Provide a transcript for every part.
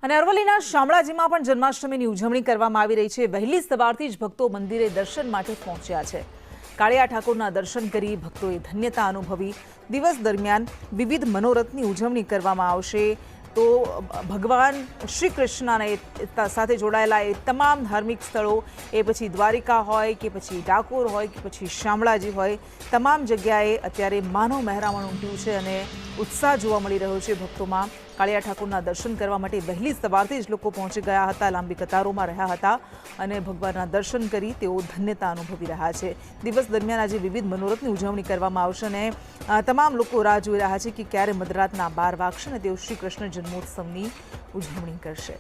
અને અરવલ્લીના શામળાજીમાં પણ જન્માષ્ટમીની ઉજવણી કરવામાં આવી રહી છે। વહેલી સવારથી જ ભક્તો મંદિરે દર્શન માટે પહોંચ્યા છે। કાળિયા ઠાકોરના દર્શન કરી ભક્તોએ ધન્યતા અનુભવી। દિવસ દરમિયાન વિવિધ મનોરથની ઉજવણી કરવામાં આવશે। તો ભગવાન શ્રી કૃષ્ણના સાથે જોડાયેલા એ તમામ ધાર્મિક સ્થળો, એ પછી દ્વારિકા હોય કે પછી ડાકોર હોય કે પછી શામળાજી હોય, તમામ જગ્યાએ અત્યારે માનવ મહેરામણ ઉમટ્યું છે અને ઉત્સાહ જોવા મળી રહ્યો છે ભક્તોમાં। કાળિયા ઠાકોરના દર્શન કરવા માટે વહેલી સવારથી જ લોકો પહોંચી ગયા હતા, લાંબી કતારોમાં રહ્યા હતા અને ભગવાનના દર્શન કરી તેઓ ધન્યતા અનુભવી રહ્યા છે। દિવસ દરમિયાન આજે વિવિધ મનોરથની ઉજવણી કરવામાં આવશે અને તમામ લોકો રાહ જોઈ રહ્યા છે કે ક્યારે મધરાતના 12 વાગશે અને તેઓ શ્રી કૃષ્ણ જન્મોત્સવની ઉજવણી કરશે।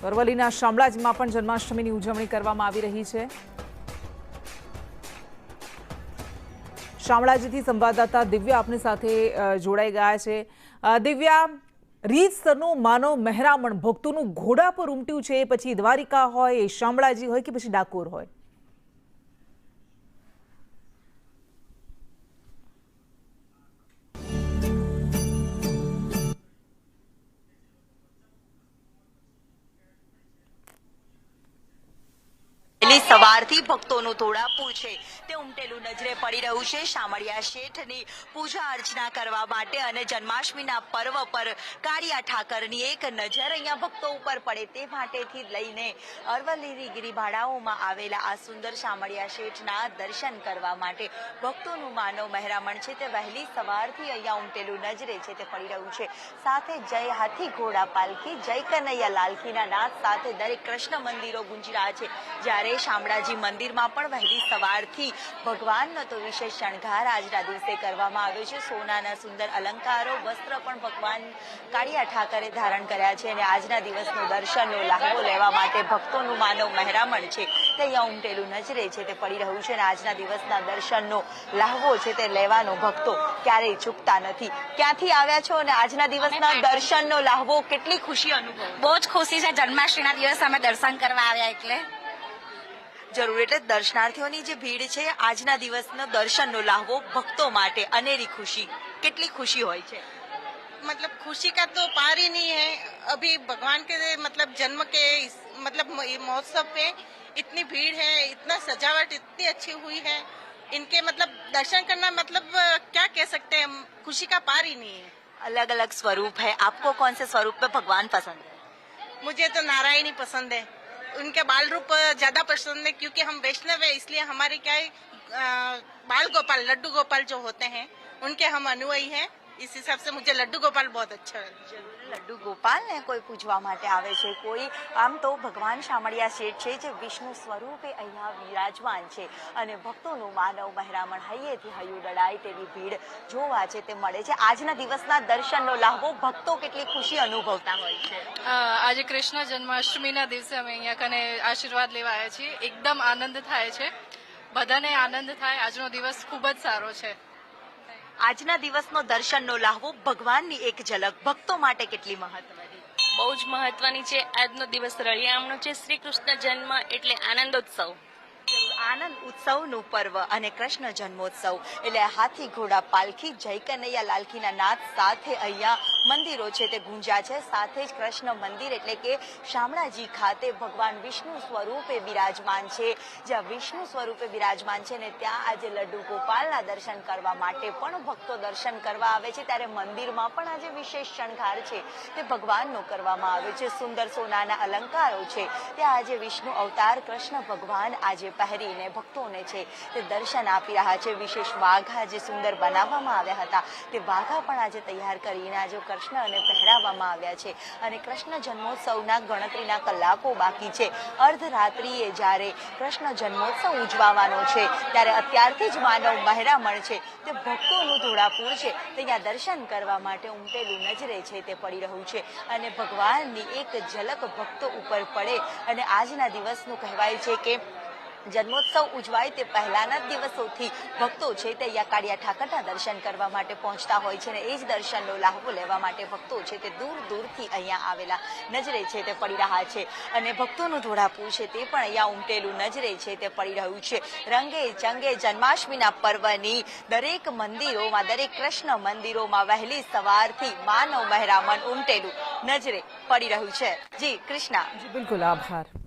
અરવલ્લીના શામળાજીમાં પણ જન્માષ્ટમીની ઉજવણી કરવામાં આવી રહી છે। શામળાજીથી સંવાદદાતા દિવ્યા આપની સાથે જોડાઈ ગયા છે। દિવ્યા, રીતસરનું માનવ મહેરામણ ભક્તોનું ઘોડા પર ઉમટ્યું છે, પછી દ્વારિકા હોય, શામળાજી હોય કે પછી ડાકોર હોય? સવારથી ભક્તોનું ઘોડાપુર છે તે ઉમટેલું નજરે પડી રહ્યું છે। શામળિયા શેઠની પૂજા અર્ચના કરવા માટે અને જન્માષ્ટમીના પર્વ પર કાળિયા ઠાકરની એક નજર અહીંયા ભક્તો ઉપર પડે તે માટેથી લઈને અરવલ્લીની ગિરિભાડાઓમાં આવેલા આ સુંદર શામળિયા શેઠના દર્શન કરવા માટે ભક્તોનું માનવ મહેરામણ છે તે વહેલી સવારથી અહીંયા ઉમટેલું નજરે છે તે પડી રહ્યું છે। સાથે જય હાથી ઘોડા પાલખી, જય કનૈયા લાલકીના નાદ સાથે દરેક કૃષ્ણ મંદિરો ગુંજી રહ્યા છે। જ્યારે શામળાજી મંદિરમાં પણ વહેલી સવારથી ભગવાનનો તો વિશેષ શણગાર આજના દિવસે કરવામાં આવ્યો છે। સોનાના સુંદર અલંકારો, વસ્ત્ર પણ ભગવાન કાળિયા ઠાકરે ધારણ કર્યા છે અને આજના દિવસનો દર્શનનો લાહવો લેવા માટે ભક્તોનું માનવ મહેરામણ છે તે અહીંયા ઉમટેલું નજરે છે તે પડી રહ્યું છે અને આજના દિવસના દર્શનનો લાહવો છે તે લેવાનો ભક્તો ક્યારેય ચૂકતા નથી। ક્યાંથી આવ્યા છો અને આજના દિવસના દર્શનનો લાહવો કેટલી ખુશી અનુભવ? બહુ જ ખુશી છે, જન્માષ્ટમીના દિવસે અમે દર્શન કરવા આવ્યા એટલે જરૂર। એટલે દર્શનાર્થીઓની જે ભીડ છે, આજના દિવસનો દર્શનનો લાહવો ભક્તો માટે અનેરી ખુશી। કેટલી ખુશી હોય છે? मतलब खुशी का तो पार ही नहीं है। अभी भगवान के मतलब जन्म के मतलब महोत्सव पे इतनी भीड़ है, इतना सजावट इतनी अच्छी हुई है, इनके मतलब दर्शन करना मतलब क्या कह सकते हैं, खुशी का पार ही नहीं है। अलग अलग स्वरूप है, आपको कौन से स्वरूप पे भगवान पसंद है? मुझे तो नारायणी पसंद है, उनके बाल रूप ज्यादा पसंद है क्योंकि हम वैष्णव है, इसलिए हमारे क्या है बाल गोपाल, लड्डू गोपाल जो होते हैं उनके हम अनुयायी हैं। इस हिसाब से मुझे लड्डू गोपाल बहुत अच्छा है। લડ્ડુ ગોપાલને કોઈ પૂજવા માટે આવે છે કોઈ? આમ તો ભગવાન શામળિયા શેઠ છે જે વિષ્ણુ સ્વરૂપે અહીંયા વિરાજમાન છે અને ભક્તોનું માનવ મહેરામણ હૈયેથી હૈયું દડાય તેવી ભીડ જોવા છે તે મળે છે। આજના દિવસના દર્શનનો લાહવો ભક્તો કેટલી ખુશી અનુભવતા હોય છે? આજે કૃષ્ણ જન્માષ્ટમીના દિવસે અમે અહીંયા કને આશીર્વાદ લેવા આવ્યા છીએ। એકદમ આનંદ થાય છે, બધાને આનંદ થાય। આજનો દિવસ ખૂબ જ સારો છે। આજના દિવસનો દર્શનનો લાહવો, ભગવાનની એક ઝલક ભક્તો માટે કેટલી મહત્વની? બહુ જ મહત્વની છે। આજનો દિવસ રળિયામણો છે, શ્રી કૃષ્ણ જન્મ એટલે આનંદોત્સવ। આનંદ ઉત્સવનું પર્વ અને કૃષ્ણ જન્મોત્સવ એટલે હાથી ઘોડા પાલખી, જય કનૈયા લાલકીના નાદ સાથે અહીંયા મંદિરો છે તે ગુંજ્યા છે। સાથે જ કૃષ્ણ મંદિર એટલે કે શામળાજી ખાતે ભગવાન વિષ્ણુ સ્વરૂપે બિરાજમાન છે। જ્યાં વિષ્ણુ સ્વરૂપે બિરાજમાન છે ને ત્યાં આજે લડ્ડુ ગોપાલના દર્શન કરવા માટે પણ ભક્તો દર્શન કરવા આવે છે। ત્યારે મંદિરમાં પણ આજે વિશેષ શણગાર છે તે ભગવાનનો કરવામાં આવ્યો છે। સુંદર સોનાના અલંકારો છે ત્યાં આજે વિષ્ણુ અવતાર કૃષ્ણ ભગવાન આજે પહેરીને ભક્તોને છે તે દર્શન આપી રહ્યા છે। વિશેષ વાઘા જે સુંદર બનાવવામાં આવ્યા હતા તે વાઘા પણ આજે તૈયાર કરીને આજે કૃષ્ણને પહેરાવવામાં આવ્યા છે અને કૃષ્ણ જન્મોત્સવના ગણતરીના કલાકો બાકી છે। અર્ધરાત્રિએ જ્યારે કૃષ્ણ જન્મોત્સવ ઉજવવાનો છે ત્યારે અત્યારથી જ માનવ મહેરામણ છે તે ભક્તોનું ઘોડાપુર છે તે અહીંયા દર્શન કરવા માટે ઉમટેલું નજરે છે તે પડી રહ્યું છે અને ભગવાનની એક ઝલક ભક્તો ઉપર પડે અને આજના દિવસનું કહેવાય છે કે જન્મોત્સવ ઉજવાય તે પહેલાના જ દિવસોથી ભક્તો છે તે અહીંયા કાળિયા ઠાકરના દર્શન કરવા માટે પહોંચતા હોય છે અને એ જ દર્શનનો લાહવો લેવા માટે ભક્તો છે તે દૂર દૂરથી અહીંયા આવેલા નજરે છે તે પડી રહ્યા છે અને ભક્તોનું ઘોડાપુર છે તે પણ અહીંયા ઉમટેલું નજરે છે તે પડી રહ્યું છે. રંગે ચંગે જન્માષ્ટમીના પર્વની દરેક મંદિરોમાં, દરેક કૃષ્ણ મંદિરોમાં વહેલી સવારથી માનવ મહેરામણ ઉમટેલું નજરે પડી રહ્યું છે. જી કૃષ્ણા. જી બિલકુલ, આભાર.